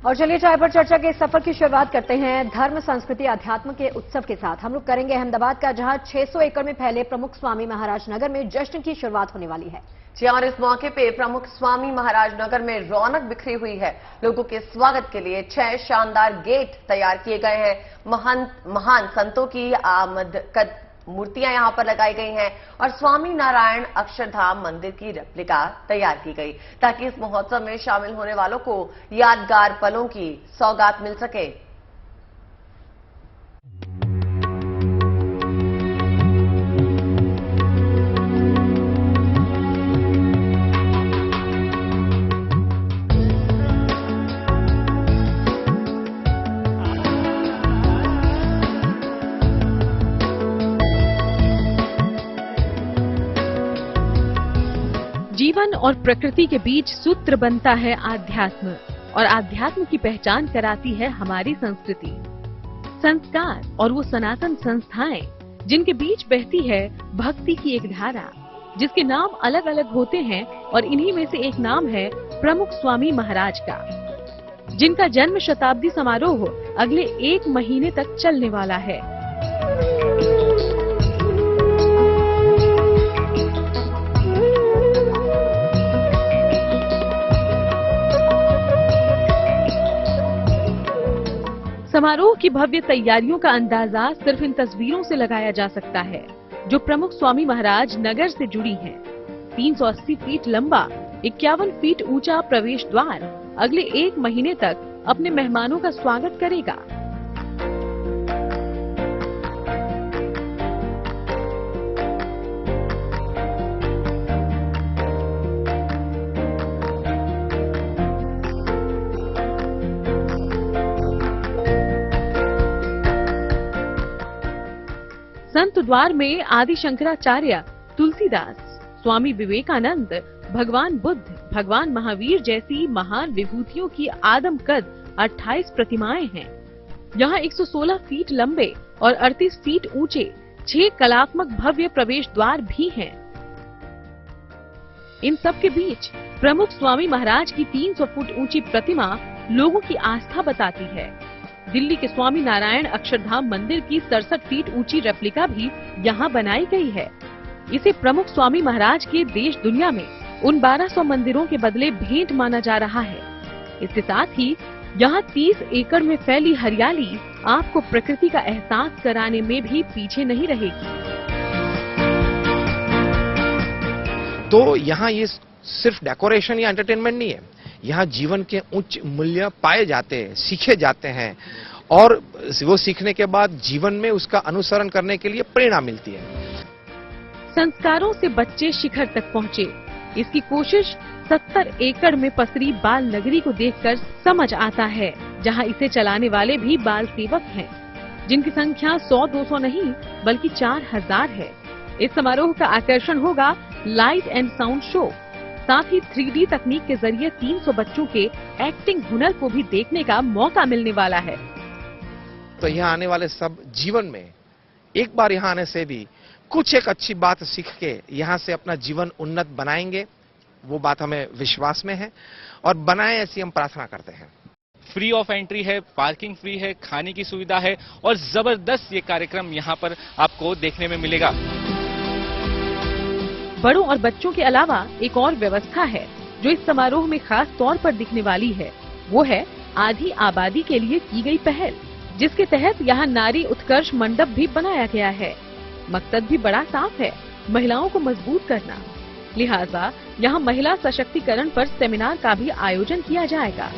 और चलिए चाय पर चर्चा के इस सफर की शुरुआत करते हैं धर्म, संस्कृति, अध्यात्म के उत्सव के साथ। हम लोग करेंगे अहमदाबाद का, जहां 600 एकड़ में फैले प्रमुख स्वामी महाराज नगर में जश्न की शुरुआत होने वाली है। जी और इस मौके पे प्रमुख स्वामी महाराज नगर में रौनक बिखरी हुई है। लोगों के स्वागत के लिए 6 शानदार गेट तैयार किए गए हैं। महान संतों की आमद कद मूर्तियां यहां पर लगाई गई हैं और स्वामी नारायण अक्षरधाम मंदिर की रेप्लिका तैयार की गई, ताकि इस महोत्सव में शामिल होने वालों को यादगार पलों की सौगात मिल सके। जीवन और प्रकृति के बीच सूत्र बनता है आध्यात्म, और आध्यात्म की पहचान कराती है हमारी संस्कृति, संस्कार और वो सनातन संस्थाएं जिनके बीच बहती है भक्ति की एक धारा, जिसके नाम अलग अलग होते हैं। और इन्हीं में से एक नाम है प्रमुख स्वामी महाराज का, जिनका जन्म शताब्दी समारोह अगले 1 महीने तक चलने वाला है। समारोह की भव्य तैयारियों का अंदाजा सिर्फ इन तस्वीरों से लगाया जा सकता है, जो प्रमुख स्वामी महाराज नगर से जुड़ी हैं। 380 फीट लंबा, 51 फीट ऊंचा प्रवेश द्वार अगले 1 महीने तक अपने मेहमानों का स्वागत करेगा। संत द्वार में आदि शंकराचार्य, तुलसीदास, स्वामी विवेकानंद, भगवान बुद्ध, भगवान महावीर जैसी महान विभूतियों की आदम कद 28 प्रतिमाएं हैं। यहाँ 116 फीट लंबे और 38 फीट ऊंचे 6 कलात्मक भव्य प्रवेश द्वार भी हैं। इन सब के बीच प्रमुख स्वामी महाराज की 300 फुट ऊंची प्रतिमा लोगों की आस्था बताती है। दिल्ली के स्वामी नारायण अक्षरधाम मंदिर की 67 फीट ऊंची रेप्लिका भी यहाँ बनाई गई है। इसे प्रमुख स्वामी महाराज के देश दुनिया में उन 1200 मंदिरों के बदले भेंट माना जा रहा है। इसके साथ ही यहाँ 30 एकड़ में फैली हरियाली आपको प्रकृति का एहसास कराने में भी पीछे नहीं रहेगी। तो यहाँ ये सिर्फ डेकोरेशन या एंटरटेनमेंट नहीं है, यहाँ जीवन के उच्च मूल्य पाए जाते हैं, सीखे जाते हैं, और वो सीखने के बाद जीवन में उसका अनुसरण करने के लिए प्रेरणा मिलती है। संस्कारों से बच्चे शिखर तक पहुँचे, इसकी कोशिश 70 एकड़ में पसरी बाल नगरी को देखकर समझ आता है, जहाँ इसे चलाने वाले भी बाल सेवक हैं, जिनकी संख्या 100-200 नहीं बल्कि 4000 है। इस समारोह का आकर्षण होगा लाइट एंड साउंड शो। साथ ही 3D तकनीक के जरिए 300 बच्चों के एक्टिंग हुनर को भी देखने का मौका मिलने वाला है। तो यहाँ आने वाले सब जीवन में एक बार यहाँ आने से भी कुछ एक अच्छी बात सीख के यहाँ से अपना जीवन उन्नत बनाएंगे, वो बात हमें विश्वास में है और बनाए, ऐसी हम प्रार्थना करते हैं। फ्री ऑफ एंट्री है, पार्किंग फ्री है, खाने की सुविधा है और जबरदस्त ये कार्यक्रम यहाँ पर आपको देखने में मिलेगा। बड़ों और बच्चों के अलावा एक और व्यवस्था है जो इस समारोह में खास तौर पर दिखने वाली है। वो है आधी आबादी के लिए की गई पहल, जिसके तहत यहाँ नारी उत्कर्ष मंडप भी बनाया गया है। मकसद भी बड़ा साफ है, महिलाओं को मजबूत करना। लिहाजा यहाँ महिला सशक्तिकरण पर सेमिनार का भी आयोजन किया जाएगा।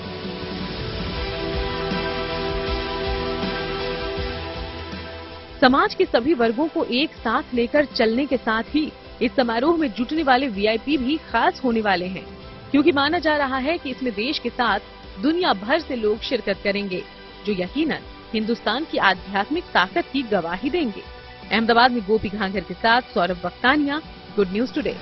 समाज के सभी वर्गों को एक साथ लेकर चलने के साथ ही इस समारोह में जुटने वाले VIP भी खास होने वाले हैं, क्योंकि माना जा रहा है कि इसमें देश के साथ दुनिया भर से लोग शिरकत करेंगे, जो यकीनन हिंदुस्तान की आध्यात्मिक ताकत की गवाही देंगे। अहमदाबाद में गोपी घांघर के साथ सौरभ बख्तानिया, गुड न्यूज टुडे।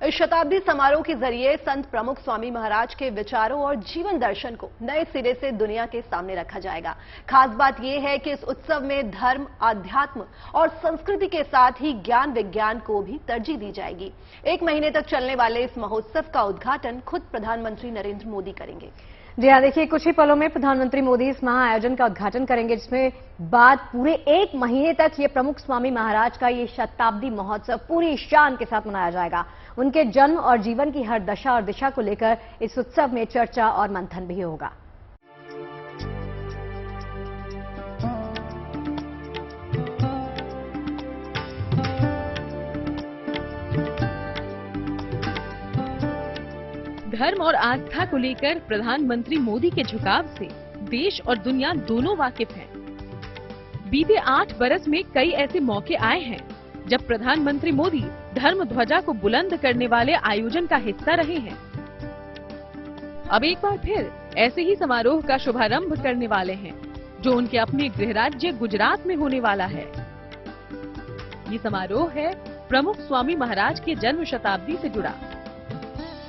इस शताब्दी समारोह के जरिए संत प्रमुख स्वामी महाराज के विचारों और जीवन दर्शन को नए सिरे से दुनिया के सामने रखा जाएगा। खास बात यह है कि इस उत्सव में धर्म, आध्यात्म और संस्कृति के साथ ही ज्ञान विज्ञान को भी तरजीह दी जाएगी। 1 महीने तक चलने वाले इस महोत्सव का उद्घाटन खुद प्रधानमंत्री नरेंद्र मोदी करेंगे। जी हाँ, देखिए कुछ ही पलों में प्रधानमंत्री मोदी इस महाआयोजन का उद्घाटन करेंगे, जिसमें बाद पूरे 1 महीने तक ये प्रमुख स्वामी महाराज का ये शताब्दी महोत्सव पूरी शान के साथ मनाया जाएगा। उनके जन्म और जीवन की हर दशा और दिशा को लेकर इस उत्सव में चर्चा और मंथन भी होगा। धर्म और आस्था को लेकर प्रधानमंत्री मोदी के झुकाव से देश और दुनिया दोनों वाकिफ हैं। बीते 8 बरस में कई ऐसे मौके आए हैं जब प्रधानमंत्री मोदी धर्म ध्वजा को बुलंद करने वाले आयोजन का हिस्सा रहे हैं। अब एक बार फिर ऐसे ही समारोह का शुभारंभ करने वाले हैं, जो उनके अपने गृह राज्य गुजरात में होने वाला है। ये समारोह है प्रमुख स्वामी महाराज के जन्म शताब्दी से जुड़ा।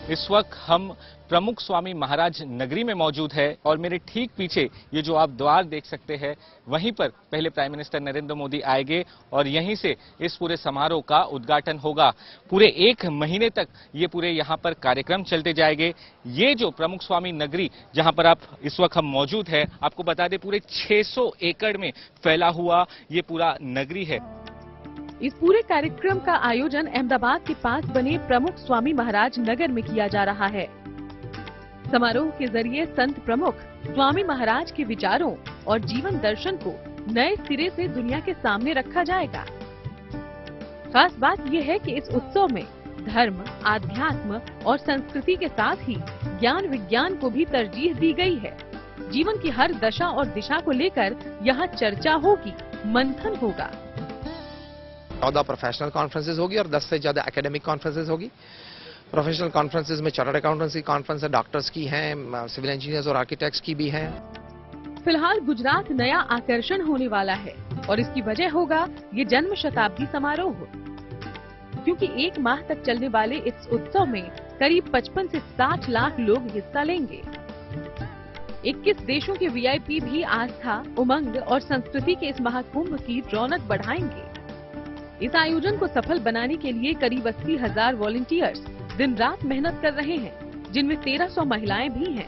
इस वक्त हम प्रमुख स्वामी महाराज नगरी में मौजूद है और मेरे ठीक पीछे ये जो आप द्वार देख सकते हैं, वहीं पर पहले प्राइम मिनिस्टर नरेंद्र मोदी आएंगे और यहीं से इस पूरे समारोह का उद्घाटन होगा। पूरे 1 महीने तक ये पूरे यहाँ पर कार्यक्रम चलते जाएंगे। ये जो प्रमुख स्वामी नगरी जहाँ पर आप इस वक्त हम मौजूद है, आपको बता दें पूरे 600 एकड़ में फैला हुआ ये पूरा नगरी है। इस पूरे कार्यक्रम का आयोजन अहमदाबाद के पास बने प्रमुख स्वामी महाराज नगर में किया जा रहा है। समारोह के जरिए संत प्रमुख स्वामी महाराज के विचारों और जीवन दर्शन को नए सिरे से दुनिया के सामने रखा जाएगा। खास बात यह है कि इस उत्सव में धर्म, आध्यात्म और संस्कृति के साथ ही ज्ञान विज्ञान को भी तरजीह दी गई है। जीवन की हर दशा और दिशा को लेकर यहाँ चर्चा होगी, मंथन होगा। 14 प्रोफेशनल कॉन्फ्रेंसेज होगी और 10 से ज्यादा एकेडमिक कॉन्फ्रेंसेज होगी। प्रोफेशनल कॉन्फ्रेंसेज में चार्टर्ड अकाउंटेंसी कॉन्फ्रेंस है, डॉक्टर्स की हैं, सिविल इंजीनियर्स और आर्किटेक्ट्स की भी हैं। फिलहाल गुजरात नया आकर्षण होने वाला है और इसकी वजह होगा ये जन्म शताब्दी समारोह, क्योंकि 1 माह तक चलने वाले इस उत्सव में करीब 55 से 60 लाख लोग हिस्सा लेंगे। 21 देशों के VIP भी आस्था, उमंग और संस्कृति के इस महाकुंभ की रौनक बढ़ाएंगे। इस आयोजन को सफल बनाने के लिए करीब 80,000 वॉलंटियर्स दिन रात मेहनत कर रहे हैं, जिनमें 1300 महिलाएं भी हैं।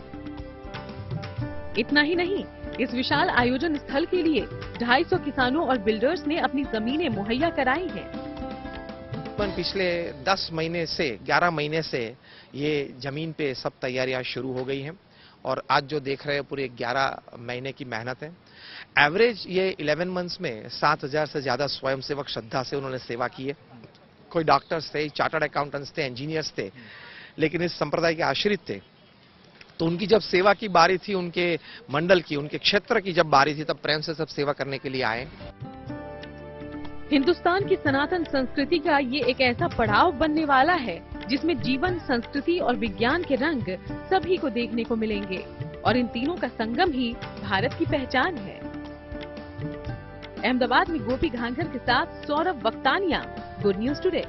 इतना ही नहीं, इस विशाल आयोजन स्थल के लिए 250 किसानों और बिल्डर्स ने अपनी जमीनें मुहैया कराई हैं। पिछले 10 महीने से 11 महीने से ये जमीन पे सब तैयारियां शुरू हो गई हैं और आज जो देख रहे हैं पूरे 11 महीने की मेहनत है। एवरेज ये 11 मंथ्स में 7,000 से ज्यादा स्वयंसेवक श्रद्धा से उन्होंने सेवा की है। कोई डॉक्टर्स थे, चार्टर्ड अकाउंटेंट्स थे, इंजीनियर्स थे, लेकिन इस संप्रदाय के आश्रित थे। तो उनकी जब सेवा की बारी थी, उनके मंडल की, उनके क्षेत्र की जब बारी थी, तब प्रेम से सब सेवा करने के लिए आए। हिंदुस्तान की सनातन संस्कृति का ये एक ऐसा पड़ाव बनने वाला है जिसमें जीवन, संस्कृति और विज्ञान के रंग सभी को देखने को मिलेंगे और इन तीनों का संगम ही भारत की पहचान है। अहमदाबाद में गोपी घांघर के साथ सौरभ वक्तानिया, गुड न्यूज टुडे।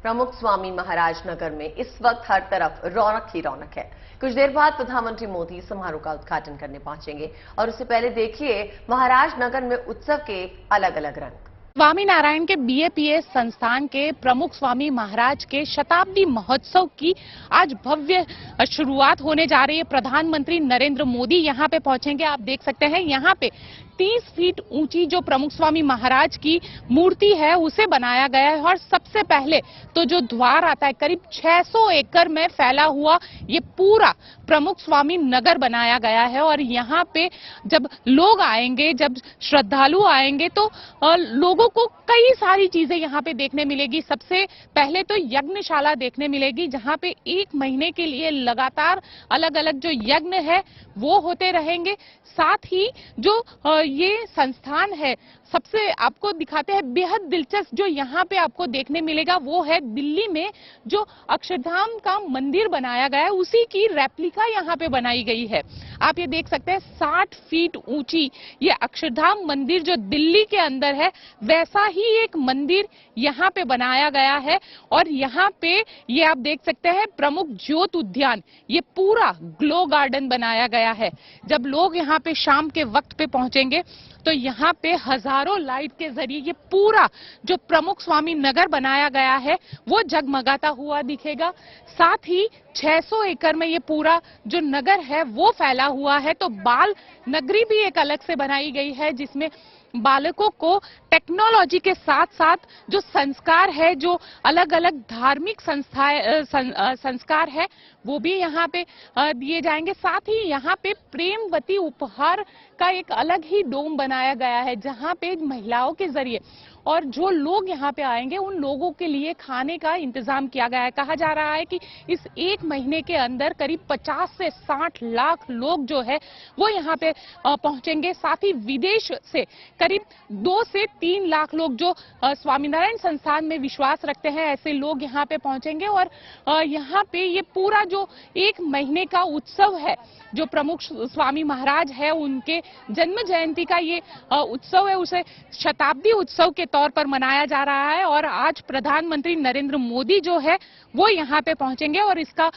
प्रमुख स्वामी महाराज नगर में इस वक्त हर तरफ रौनक ही रौनक है। कुछ देर बाद प्रधानमंत्री मोदी समारोह का उद्घाटन करने पहुंचेंगे और उससे पहले देखिए महाराज नगर में उत्सव के अलग अलग रंग। स्वामी नारायण के BAPS संस्थान के प्रमुख स्वामी महाराज के शताब्दी महोत्सव की आज भव्य शुरुआत होने जा रही है। प्रधानमंत्री नरेंद्र मोदी यहां पे पहुंचेंगे। आप देख सकते हैं यहां पे 30 फीट ऊंची जो प्रमुख स्वामी महाराज की मूर्ति है उसे बनाया गया है और सबसे पहले तो जो द्वार आता है, करीब 600 एकड़ में फैला हुआ ये पूरा प्रमुख स्वामी नगर बनाया गया है और यहाँ पे जब लोग आएंगे, जब श्रद्धालु आएंगे तो लोगों को कई सारी चीजें यहाँ पे देखने मिलेगी। सबसे पहले तो यज्ञशाला देखने मिलेगी, जहाँ पे 1 महीने के लिए लगातार अलग अलग जो यज्ञ है वो होते रहेंगे। साथ ही जो ये संस्थान है सबसे आपको दिखाते हैं बेहद दिलचस्प जो यहाँ पे आपको देखने मिलेगा, वो है दिल्ली में जो अक्षरधाम का मंदिर बनाया गया है उसी की रेप्लिका यहाँ पे बनाई गई है। आप ये देख सकते हैं 60 फीट ऊंची ये अक्षरधाम मंदिर जो दिल्ली के अंदर है, वैसा ही एक मंदिर यहाँ पे बनाया गया है। और यहाँ पे ये आप देख सकते हैं प्रमुख ज्योत उद्यान, ये पूरा ग्लो गार्डन बनाया गया है। जब लोग यहाँ पे शाम के वक्त पे पहुंचेंगे तो यहाँ पे हजारों लाइट के जरिए ये पूरा जो प्रमुख स्वामी नगर बनाया गया है वो जगमगाता हुआ दिखेगा। साथ ही 600 एकड़ में ये पूरा जो नगर है वो फैला हुआ है। तो बाल नगरी भी एक अलग से बनाई गई है जिसमें बालकों को टेक्नोलॉजी के साथ साथ जो संस्कार है, जो अलग अलग धार्मिक संस्कार है वो भी यहाँ पे दिए जाएंगे। साथ ही यहाँ पे प्रेमवती उपहार का एक अलग ही डोम बनाया गया है जहाँ पे महिलाओं के जरिए और जो लोग यहाँ पे आएंगे उन लोगों के लिए खाने का इंतजाम किया गया है। कहा जा रहा है कि इस एक महीने के अंदर करीब 50 से 60 लाख लोग जो है वो यहाँ पे पहुंचेंगे। साथ ही विदेश से करीब 2 से 3 लाख लोग जो स्वामीनारायण संस्थान में विश्वास रखते हैं ऐसे लोग यहाँ पे पहुंचेंगे। और यहाँ पे ये पूरा जो एक महीने का उत्सव है, जो प्रमुख स्वामी महाराज है उनके जन्म जयंती का ये उत्सव है, उसे शताब्दी उत्सव के तौर पर मनाया जा रहा है। और आज प्रधानमंत्री नरेंद्र मोदी जो है वो यहाँ पे पहुंचेंगे और इसका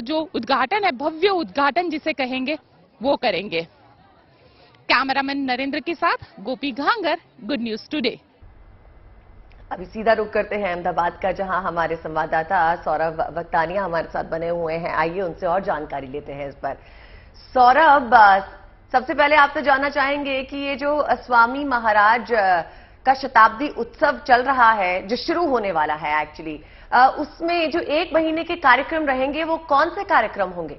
जो उद्घाटन है, भव्य उद्घाटन जिसे कहेंगे, वो करेंगे। कैमरामैन नरेंद्र के साथ गोपी घांगर, गुड न्यूज टुडे। अभी सीधा रुख करते हैं अहमदाबाद का, जहां हमारे संवाददाता सौरभ वक्तानिया हमारे साथ बने हुए हैं। आइए उनसे और जानकारी लेते हैं इस पर। सौरभ, सबसे पहले आपसे जानना चाहेंगे कि ये जो स्वामी महाराज का शताब्दी उत्सव चल रहा है, जो शुरू होने वाला है एक्चुअली, उसमें जो एक महीने के कार्यक्रम रहेंगे वो कौन से कार्यक्रम होंगे?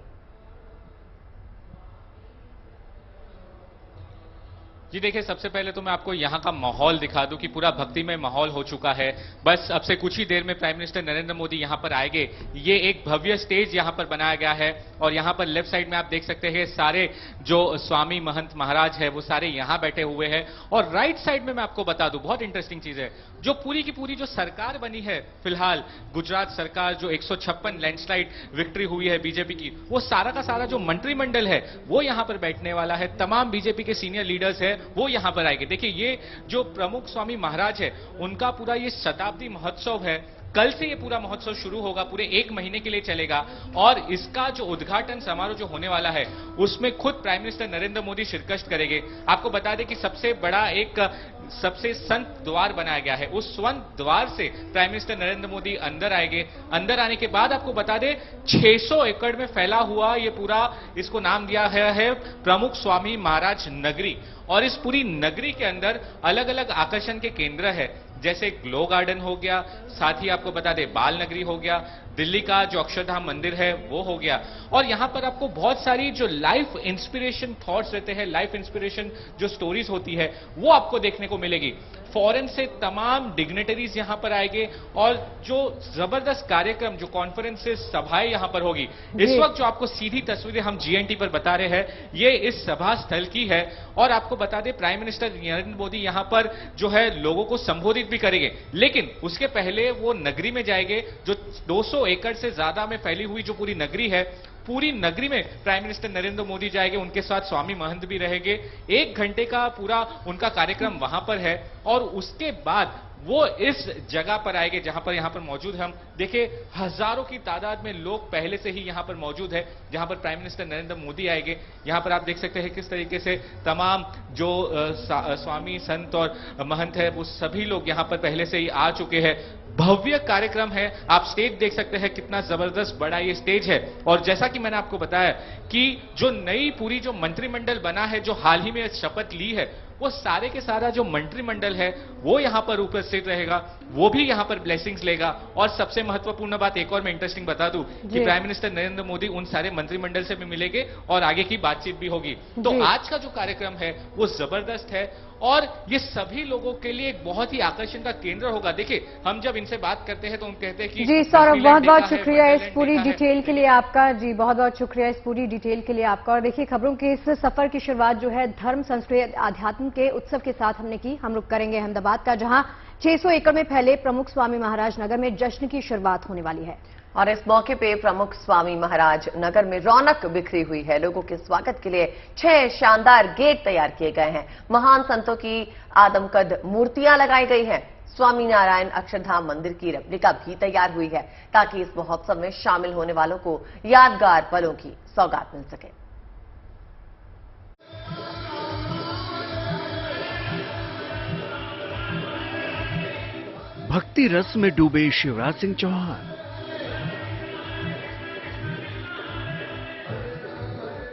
जी देखिए, सबसे पहले तो मैं आपको यहाँ का माहौल दिखा दूं कि पूरा भक्तिमय माहौल हो चुका है। बस अब से कुछ ही देर में प्राइम मिनिस्टर नरेंद्र मोदी यहाँ पर आएंगे। ये एक भव्य स्टेज यहाँ पर बनाया गया है और यहाँ पर लेफ्ट साइड में आप देख सकते हैं सारे जो स्वामी महंत महाराज है वो सारे यहाँ बैठे हुए हैं। और राइट साइड में मैं आपको बता दूं, बहुत इंटरेस्टिंग चीज है, जो पूरी की पूरी जो सरकार बनी है फिलहाल, गुजरात सरकार जो 156 लैंडस्लाइड विक्ट्री हुई है बीजेपी की, वो सारा का सारा जो मंत्रिमंडल है वो यहाँ पर बैठने वाला है। तमाम बीजेपी के सीनियर लीडर्स है वो यहां पर आएंगे। देखिए, ये जो प्रमुख स्वामी महाराज है उनका पूरा ये शताब्दी महोत्सव है। कल से ये पूरा महोत्सव शुरू होगा, पूरे एक महीने के लिए चलेगा। और इसका जो उद्घाटन समारोह जो होने वाला है उसमें खुद प्राइम मिनिस्टर नरेंद्र मोदी शिरकत करेंगे। आपको बता दें कि सबसे बड़ा एक सबसे संत द्वार बनाया गया है, उस संत द्वार से प्राइम मिनिस्टर नरेंद्र मोदी अंदर आएंगे। अंदर आने के बाद आपको बता दें 600 एकड़ में फैला हुआ ये पूरा, इसको नाम दिया गया है प्रमुख स्वामी महाराज नगरी। और इस पूरी नगरी के अंदर अलग अलग आकर्षण के केंद्र है, जैसे ग्लो गार्डन हो गया, साथ ही आपको बता दें बाल नगरी हो गया, दिल्ली का जो अक्षरधाम मंदिर है वो हो गया। और यहां पर आपको बहुत सारी जो लाइफ इंस्पिरेशन थॉट्स रहते हैं, लाइफ इंस्पिरेशन जो स्टोरीज होती है वो आपको देखने को मिलेगी। फॉरेन से तमाम डिग्नेटरीज यहां पर आएंगे और जो जबरदस्त कार्यक्रम, जो कॉन्फ्रेंसेस, सभाएं यहां पर होगी। इस वक्त जो आपको सीधी तस्वीरें हम जीएनटी पर बता रहे हैं ये इस सभा स्थल की है। और आपको बता दें प्राइम मिनिस्टर नरेंद्र मोदी यहां पर जो है लोगों को संबोधित भी करेंगे, लेकिन उसके पहले वो नगरी में जाएंगे जो 200 एकड़ से ज्यादा में फैली हुई जो पूरी नगरी है, पूरी नगरी में प्राइम मिनिस्टर नरेंद्र मोदी जाएंगे। उनके साथ स्वामी महंत भी रहेंगे। 1 घंटे का पूरा उनका कार्यक्रम वहां पर है। और उसके बाद वो इस जगह पर आएंगे जहां पर यहां पर मौजूद है। हम देखिए हजारों की तादाद में लोग पहले से ही यहां पर मौजूद है जहां पर प्राइम मिनिस्टर नरेंद्र मोदी आएंगे। यहां पर आप देख सकते हैं किस तरीके से तमाम जो स्वामी संत और महंत है वो सभी लोग यहां पर पहले से ही आ चुके हैं। भव्य कार्यक्रम है, आप स्टेज देख सकते हैं कितना जबरदस्त बड़ा ये स्टेज है। और जैसा कि मैंने आपको बताया कि जो नई पूरी जो मंत्रिमंडल बना है, जो हाल ही में शपथ ली है, वो सारे के सारा जो मंत्रिमंडल है वो यहां पर उपस्थित रहेगा, वो भी यहां पर ब्लेसिंग्स लेगा। और सबसे महत्वपूर्ण बात एक और मैं इंटरेस्टिंग बता दूं कि प्राइम मिनिस्टर नरेंद्र मोदी उन सारे मंत्रिमंडल से भी मिलेंगे और आगे की बातचीत भी होगी। तो आज का जो कार्यक्रम है वो जबरदस्त है और ये सभी लोगों के लिए एक बहुत ही आकर्षण का केंद्र होगा। देखिए, हम जब इनसे बात करते हैं तो हम कहते हैं कि जी सौरभ, बहुत बहुत शुक्रिया इस पूरी डिटेल के लिए आपका। जी बहुत बहुत शुक्रिया इस पूरी डिटेल के लिए आपका। और देखिए, खबरों के इस सफर की शुरुआत जो है धर्म, संस्कृति, आध्यात्म अध्यात्म के उत्सव के साथ हमने की। हम रुक करेंगे अहमदाबाद का, जहां 600 एकड़ में फैले प्रमुख स्वामी महाराज नगर में जश्न की शुरुआत होने वाली है। और इस मौके पे प्रमुख स्वामी महाराज नगर में रौनक बिखरी हुई है। लोगों के स्वागत के लिए 6 शानदार गेट तैयार किए गए हैं। महान संतों की आदमकद मूर्तियां लगाई गई हैं। स्वामी नारायण अक्षरधाम मंदिर की रेप्लिका भी तैयार हुई है, ताकि इस महोत्सव में शामिल होने वालों को यादगार पलों की सौगात मिल सके। भक्ति रस में डूबे शिवराज सिंह चौहान।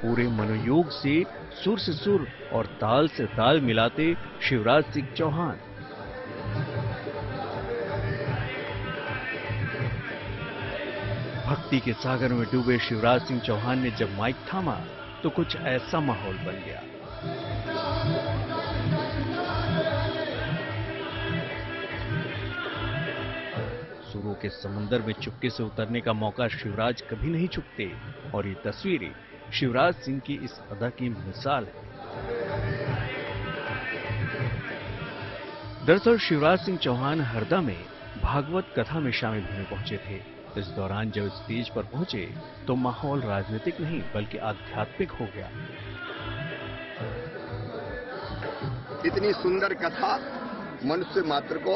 पूरे मनोयोग से सुर और ताल से ताल मिलाते शिवराज सिंह चौहान। भक्ति के सागर में डूबे शिवराज सिंह चौहान ने जब माइक थामा तो कुछ ऐसा माहौल बन गया। सुरों के समंदर में चुपके से उतरने का मौका शिवराज कभी नहीं चूकते, और ये तस्वीरें शिवराज सिंह की इस अदा की मिसाल है। दरअसल शिवराज सिंह चौहान हरदा में भागवत कथा में शामिल होने पहुंचे थे। इस दौरान जब स्टेज पर पहुंचे तो माहौल राजनीतिक नहीं बल्कि आध्यात्मिक हो गया। इतनी सुंदर कथा मनुष्य मात्र को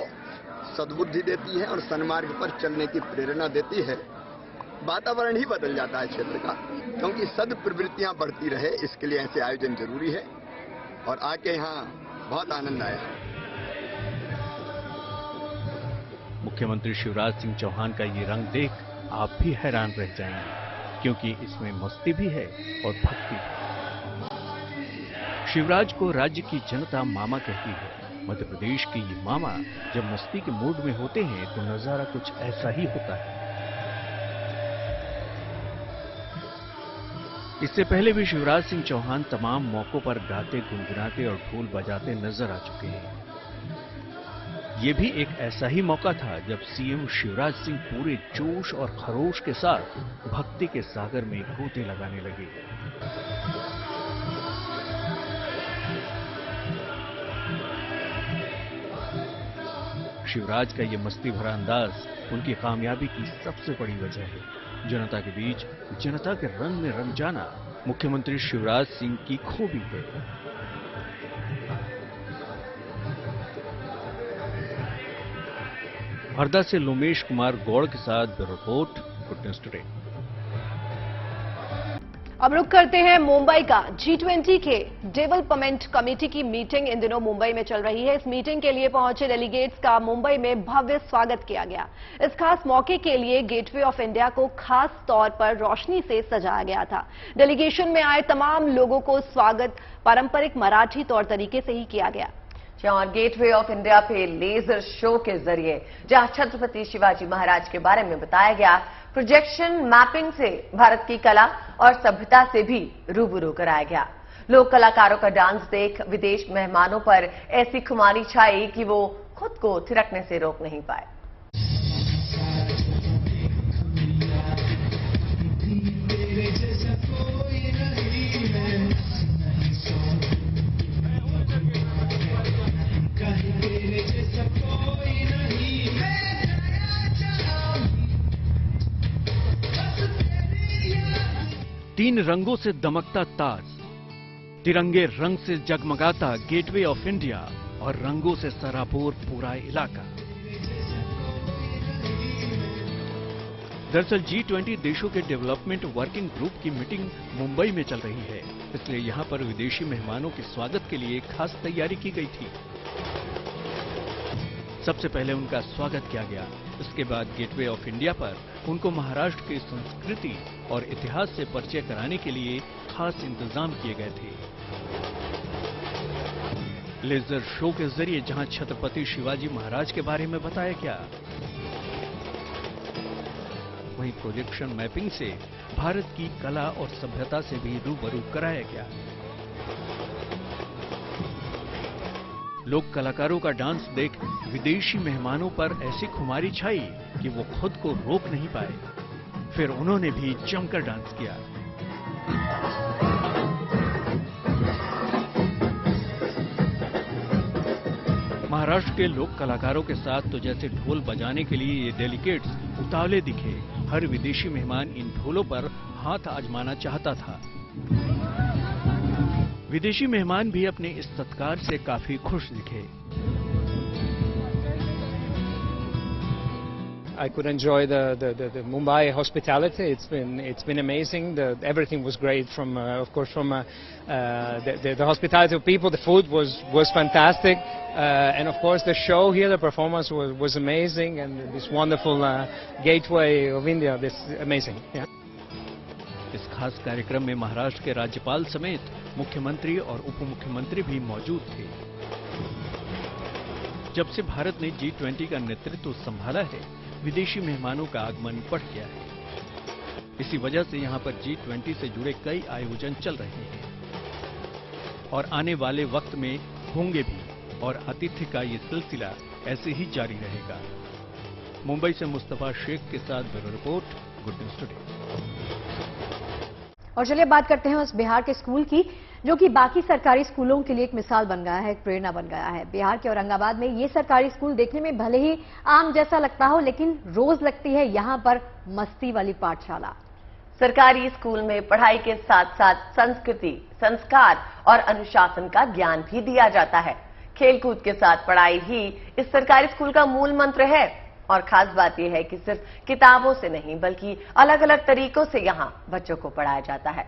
सद्बुद्धि देती है और सन्मार्ग पर चलने की प्रेरणा देती है। वातावरण ही बदल जाता है क्षेत्र का, क्योंकि सद्प्रवृत्तियां बढ़ती रहे, इसके लिए ऐसे आयोजन जरूरी है। और आके यहाँ बहुत आनंद आया। मुख्यमंत्री शिवराज सिंह चौहान का ये रंग देख आप भी हैरान रह जाएंगे, क्योंकि इसमें मस्ती भी है और भक्ति भी। शिवराज को राज्य की जनता मामा कहती है। मध्य प्रदेश के ये मामा जब मस्ती के मूड में होते हैं तो नजारा कुछ ऐसा ही होता है। इससे पहले भी शिवराज सिंह चौहान तमाम मौकों पर गाते, गुनगुनाते और ढोल बजाते नजर आ चुके हैं। ये भी एक ऐसा ही मौका था जब सीएम शिवराज सिंह पूरे जोश और खरोश के साथ भक्ति के सागर में गोते लगाने लगे। शिवराज का ये मस्ती भरा अंदाज उनकी कामयाबी की सबसे बड़ी वजह है। जनता के बीच जनता के रंग में रंग जाना मुख्यमंत्री शिवराज सिंह की खूबी है। हरदा से लोमेश कुमार गौड़ के साथ bureau report, good news today. अब रुक करते हैं मुंबई का। G20 के डेवलपमेंट कमेटी की मीटिंग इन दिनों मुंबई में चल रही है। इस मीटिंग के लिए पहुंचे डेलीगेट्स का मुंबई में भव्य स्वागत किया गया। इस खास मौके के लिए गेटवे ऑफ इंडिया को खास तौर पर रोशनी से सजाया गया था। डेलीगेशन में आए तमाम लोगों को स्वागत पारंपरिक मराठी तौर तरीके से ही किया गया। और गेटवे ऑफ इंडिया पे लेजर शो के जरिए जहां छत्रपति शिवाजी महाराज के बारे में बताया गया, प्रोजेक्शन मैपिंग से भारत की कला और सभ्यता से भी रूबरू कराया गया। लोक कलाकारों का डांस देख विदेश मेहमानों पर ऐसी खुमारी छाई कि वो खुद को थिरकने से रोक नहीं पाए। तीन रंगों से दमकता ताज, तिरंगे रंग से जगमगाता गेटवे ऑफ इंडिया और रंगों से सराबोर पूरा इलाका। दरअसल G20 देशों के डेवलपमेंट वर्किंग ग्रुप की मीटिंग मुंबई में चल रही है, इसलिए यहां पर विदेशी मेहमानों के स्वागत के लिए खास तैयारी की गई थी। सबसे पहले उनका स्वागत किया गया। इसके बाद गेटवे ऑफ इंडिया पर उनको महाराष्ट्र की संस्कृति और इतिहास से परिचय कराने के लिए खास इंतजाम किए गए थे। लेजर शो के जरिए जहां छत्रपति शिवाजी महाराज के बारे में बताया गया, वहीं प्रोजेक्शन मैपिंग से भारत की कला और सभ्यता से भी रूबरू कराया गया। लोक कलाकारों का डांस देख विदेशी मेहमानों पर ऐसी खुमारी छाई कि वो खुद को रोक नहीं पाए। फिर उन्होंने भी जमकर डांस किया। महाराष्ट्र के लोक कलाकारों के साथ तो जैसे ढोल बजाने के लिए ये डेलीगेट्स उतावले दिखे, हर विदेशी मेहमान इन ढोलों पर हाथ आजमाना चाहता था। विदेशी मेहमान भी अपने इस सत्कार से काफी खुश दिखे। I could enjoy the Mumbai hospitality. It's been amazing. Everything was great. From of course from the hospitality of people. The food was fantastic, and of course the show here, the performance was amazing, and this wonderful gateway of India. This amazing. Yeah. इस खास कार्यक्रम में महाराष्ट्र के राज्यपाल समेत मुख्यमंत्री और उप मुख्यमंत्री भी मौजूद थे। जब से भारत ने G20 का नेतृत्व संभाला है, विदेशी मेहमानों का आगमन बढ़ गया है। इसी वजह से यहां पर G20 से जुड़े कई आयोजन चल रहे हैं और आने वाले वक्त में होंगे भी, और आतिथ्य का ये सिलसिला ऐसे ही जारी रहेगा। मुंबई से मुस्तफा शेख के साथ bureau report, good news today. और चलिए बात करते हैं उस बिहार के स्कूल की, जो कि बाकी सरकारी स्कूलों के लिए एक मिसाल बन गया है, एक प्रेरणा बन गया है। बिहार के औरंगाबाद में ये सरकारी स्कूल देखने में भले ही आम जैसा लगता हो, लेकिन रोज लगती है यहां पर मस्ती वाली पाठशाला। सरकारी स्कूल में पढ़ाई के साथ साथ संस्कृति, संस्कार और अनुशासन का ज्ञान भी दिया जाता है। खेलकूद के साथ पढ़ाई ही इस सरकारी स्कूल का मूल मंत्र है। और खास बात यह है कि सिर्फ किताबों से नहीं, बल्कि अलग अलग तरीकों से यहां बच्चों को पढ़ाया जाता है।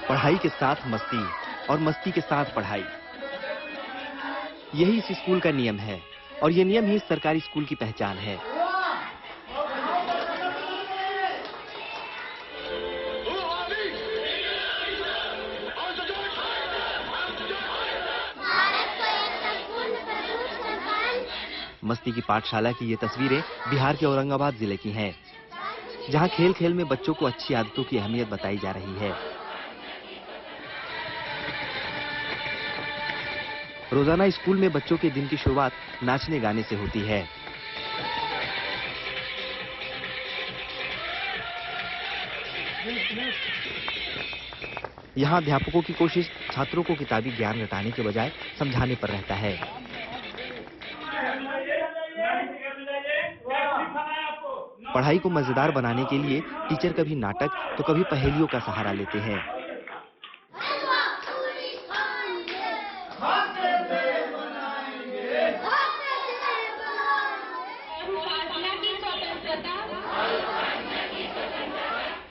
पढ़ाई के साथ मस्ती और मस्ती के साथ पढ़ाई, यही इस स्कूल का नियम है और ये नियम ही इस सरकारी स्कूल की पहचान है। मस्ती की पाठशाला की ये तस्वीरें बिहार के औरंगाबाद जिले की हैं, जहां खेल खेल में बच्चों को अच्छी आदतों की अहमियत बताई जा रही है। रोजाना स्कूल में बच्चों के दिन की शुरुआत नाचने गाने से होती है। यहाँ अध्यापकों की कोशिश छात्रों को किताबी ज्ञान रटाने के बजाय समझाने पर रहता है। पढ़ाई को मजेदार बनाने के लिए टीचर कभी नाटक तो कभी पहेलियों का सहारा लेते हैं।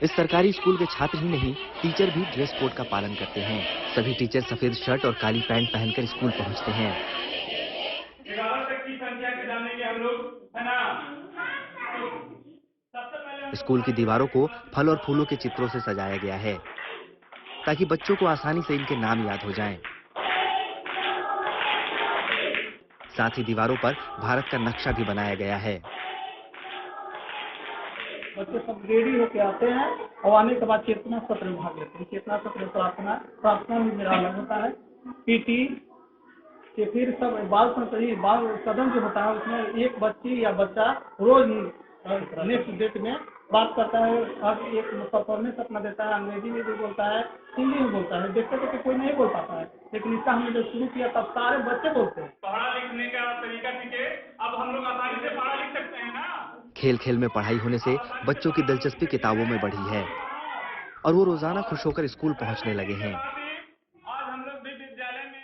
इस सरकारी स्कूल के छात्र ही नहीं, टीचर भी ड्रेस कोड का पालन करते हैं। सभी टीचर सफेद शर्ट और काली पैंट पहनकर स्कूल पहुंचते हैं। 11 तक की संख्या के जानेंगे हम लोग, है ना? स्कूल की दीवारों को फल और फूलों के चित्रों से सजाया गया है, ताकि बच्चों को आसानी से इनके नाम याद हो जाएं। साथ ही दीवारों पर भारत का नक्शा भी बनाया गया है। बच्चे सब रेडी होके आते हैं और आने के बाद चेतना सत्र में भाग लेते हैं। चेतना सत्र प्रार्थना भी मेरा अलग होता है। पीटी के फिर सब बाल सदन जो होता है, उसमें एक बच्ची या बच्चा रोज नेक्स्ट डेट में बात करता है और एक परफॉर्मेंस अपना देता है। अंग्रेजी में भी बोलता है, हिंदी में बोलता है। देखते तो कोई नहीं बोल पाता है, लेकिन इसका हमने जब शुरू किया तब सारे बच्चे बोलते हैं। पढ़ा लिखने का तरीका सीखे, अब हम लोग आसानी से पढ़ा लिख सकते हैं ना। खेल खेल में पढ़ाई होने से बच्चों की दिलचस्पी किताबों में बढ़ी है और वो रोजाना खुश होकर स्कूल पहुंचने लगे हैं।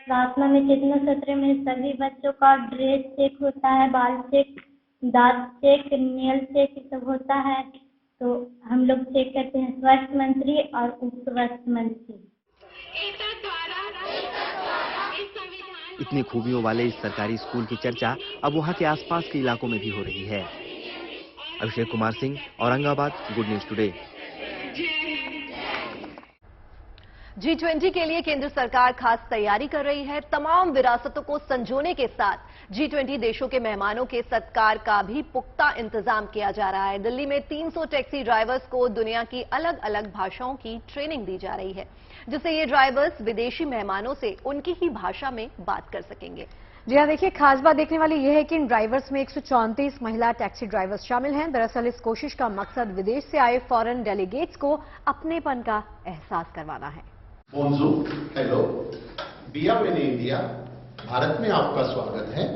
प्रार्थना में चेतना सत्र में सभी बच्चों का ड्रेस चेक होता है, बाल चेक, दांत चेक, नेल चेक सब होता है। तो हम लोग चेक करते हैं स्वास्थ्य मंत्री और उप स्वास्थ्य मंत्री। इतनी खूबियों वाले इस सरकारी स्कूल की चर्चा अब वहां के आसपास के इलाकों में भी हो रही है। Abhishek Kumar Singh, Aurangabad, good news today. G20 के लिए केंद्र सरकार खास तैयारी कर रही है। तमाम विरासतों को संजोने के साथ G20 देशों के मेहमानों के सत्कार का भी पुख्ता इंतजाम किया जा रहा है। दिल्ली में 300 टैक्सी ड्राइवर्स को दुनिया की अलग अलग भाषाओं की ट्रेनिंग दी जा रही है, जिससे ये ड्राइवर्स विदेशी मेहमानों से उनकी ही भाषा में बात कर सकेंगे। जी हाँ, देखिए खास बात देखने वाली यह है कि इन ड्राइवर्स में 134 महिला टैक्सी ड्राइवर्स शामिल हैं। दरअसल इस कोशिश का मकसद विदेश से आए फॉरेन डेलीगेट्स को अपनेपन का एहसास करवाना है। बोनजूर, हेलो, बिया वेन इंडिया, भारत में आपका स्वागत है।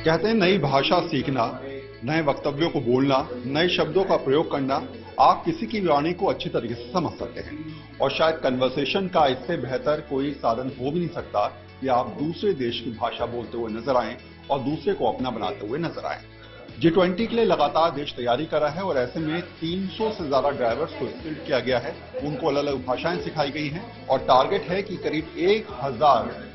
कहते हैं नई भाषा सीखना, नए वक्तव्यों को बोलना, नए शब्दों का प्रयोग करना, आप किसी की वाणी को अच्छी तरीके से समझ सकते हैं। और शायद कन्वर्सेशन का इससे बेहतर कोई साधन हो भी नहीं सकता कि आप दूसरे देश की भाषा बोलते हुए नजर आएं और दूसरे को अपना बनाते हुए नजर आएं। G20 के लिए लगातार देश तैयारी कर रहा है और ऐसे में 300 से ज्यादा ड्राइवर्स को स्किल्ड किया गया है। उनको अलग अलग भाषाएं सिखाई गई हैं और टारगेट है कि करीब 1000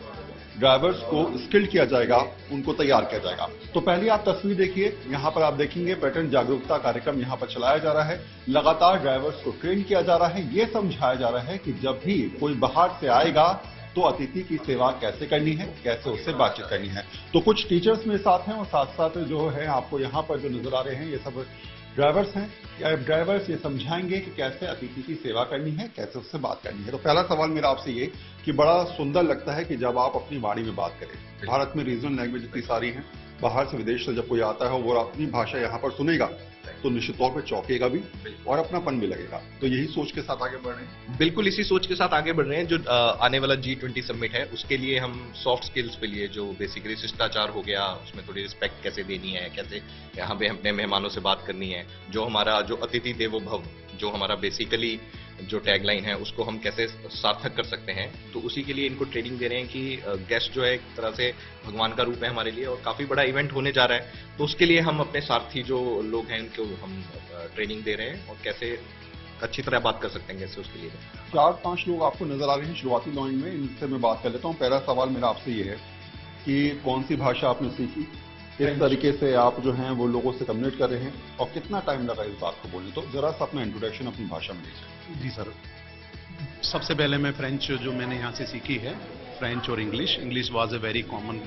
ड्राइवर्स को स्किल्ड किया जाएगा, उनको तैयार किया जाएगा। तो पहली आप तस्वीर देखिए, यहाँ पर आप देखेंगे पर्यटन जागरूकता कार्यक्रम यहाँ पर चलाया जा रहा है। लगातार ड्राइवर्स को ट्रेन किया जा रहा है। ये समझाया जा रहा है कि जब भी कोई बाहर से आएगा तो अतिथि की सेवा कैसे करनी है, कैसे उससे बातचीत करनी है। तो कुछ टीचर्स मेरे साथ हैं और साथ साथ जो है आपको यहाँ पर जो नजर आ रहे हैं ये सब ड्राइवर्स हैं। ड्राइवर्स ये समझाएंगे कि कैसे अतिथि की सेवा करनी है, कैसे उससे बात करनी है। तो पहला सवाल मेरा आपसे ये कि बड़ा सुंदर लगता है कि जब आप अपनी वाणी में बात करें। भारत में रीजनल लैंग्वेज इतनी सारी हैं, बाहर से विदेश से जब कोई आता है वो अपनी भाषा यहाँ पर सुनेगा तो निश्चित तौर पर चौंकेगा भी और अपनापन भी लगेगा। तो यही सोच के साथ आगे बढ़ रहे हैं। बिल्कुल इसी सोच के साथ आगे बढ़ रहे हैं। जो आने वाला G20 समिट है उसके लिए हम सॉफ्ट स्किल्स पे लिए, जो बेसिकली शिष्टाचार हो गया, उसमें थोड़ी रिस्पेक्ट कैसे देनी है, कैसे यहाँ पे अपने मेहमानों से बात करनी है, जो हमारा जो अतिथि देवो भव, जो हमारा बेसिकली जो टैगलाइन है उसको हम कैसे सार्थक कर सकते हैं। तो उसी के लिए इनको ट्रेनिंग दे रहे हैं कि गेस्ट जो है एक तरह से भगवान का रूप है हमारे लिए और काफी बड़ा इवेंट होने जा रहा है। तो उसके लिए हम अपने सारथी जो लोग हैं उनको हम ट्रेनिंग दे रहे हैं और कैसे अच्छी तरह बात कर सकते हैं कैसे, उसके लिए 4-5 लोग आपको नजर आ रहे हैं शुरुआती लाइन में। इनसे मैं बात कर लेता हूँ। पहला सवाल मेरा आपसे ये है कि कौन सी भाषा आपने सीखी, किस तरीके से आप जो हैं वो लोगों से कम्युनिकेट कर रहे हैं और कितना टाइम लगा इस बात को बोलने। तो जरा सा अपना इंट्रोडक्शन अपनी भाषा में दीजिए। जी सर, सबसे पहले मैं फ्रेंच जो मैंने यहाँ से सीखी है, फ्रेंच और English. English was a very common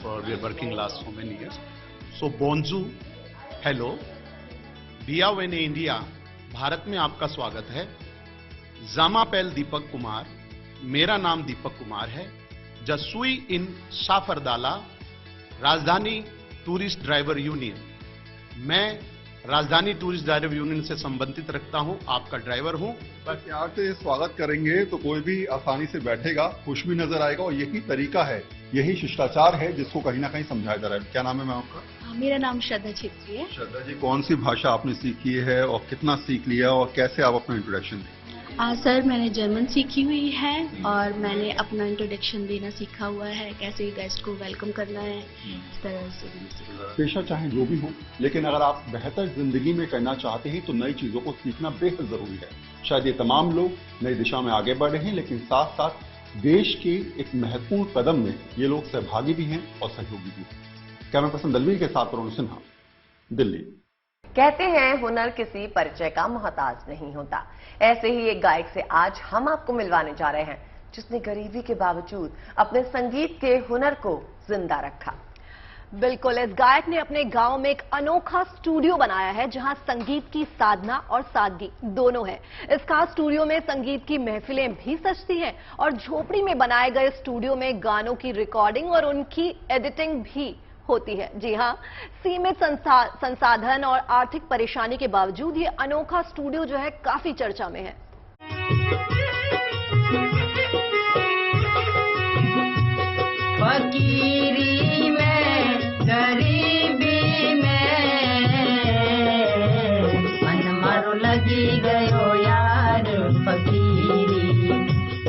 for we are working last so many years. So बोनजू, हेलो, बिया वेने इंडिया, भारत में आपका स्वागत है। जामापेल दीपक कुमार, मेरा नाम दीपक कुमार है। जसुई इन साफरदाला, राजधानी टूरिस्ट ड्राइवर यूनियन। मैं राजधानी टूरिस्ट ड्राइवर यूनियन से संबंधित रखता हूं, आपका ड्राइवर हूं। बस प्यार से स्वागत करेंगे तो कोई भी आसानी से बैठेगा, खुश भी नजर आएगा और यही तरीका है, यही शिष्टाचार है जिसको कहीं ना कहीं समझाया जा रहा है। क्या नाम है मैम आपका? मेरा नाम श्रद्धा छेत्री है। श्रद्धा जी, कौन सी भाषा आपने सीखी है और कितना सीख लिया और कैसे आप अपना इंट्रोडक्शन दें? सर, मैंने जर्मन सीखी हुई है और मैंने अपना इंट्रोडक्शन देना सीखा हुआ है, कैसे गेस्ट को वेलकम करना है, इस तरह से। पेशा चाहे जो भी हो, लेकिन अगर आप बेहतर जिंदगी में करना चाहते हैं तो नई चीजों को सीखना बेहद जरूरी है। शायद ये तमाम लोग नई दिशा में आगे बढ़ रहे हैं, लेकिन साथ साथ देश के एक महत्वपूर्ण कदम में ये लोग सहभागी भी हैं और सहयोगी भी हैं। कैमरा पर्सन दलवीर के साथ अरुण सिन्हा, दिल्ली। कहते हैं हुनर किसी परिचय का मोहताज नहीं होता। ऐसे ही एक गायक से आज हम आपको मिलवाने जा रहे हैं जिसने गरीबी के बावजूद अपने संगीत के हुनर को जिंदा रखा। बिल्कुल, इस गायक ने अपने गांव में एक अनोखा स्टूडियो बनाया है जहां संगीत की साधना और सादगी दोनों है। इस खास स्टूडियो में संगीत की महफिलें भी सजती हैं और झोपड़ी में बनाए गए स्टूडियो में गानों की रिकॉर्डिंग और उनकी एडिटिंग भी होती है। जी हां, सीमित संसाधन और आर्थिक परेशानी के बावजूद ये अनोखा स्टूडियो जो है काफी चर्चा में है। फकीरी में, गरीबी में, मन मारो लगी गयो यार फकीरी,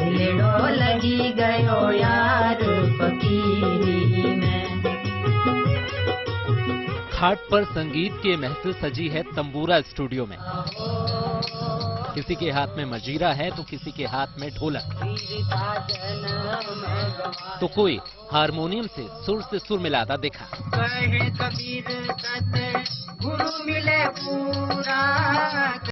लेडो लगी गयो यार फकीरी में। घाट पर संगीत की महफिल सजी है तंबूरा स्टूडियो में। किसी के हाथ में मजीरा है तो किसी के हाथ में ढोलक, तो कोई हारमोनियम से सुर मिलाता दिखा। कहे कबीर गुरु मिले पूरा।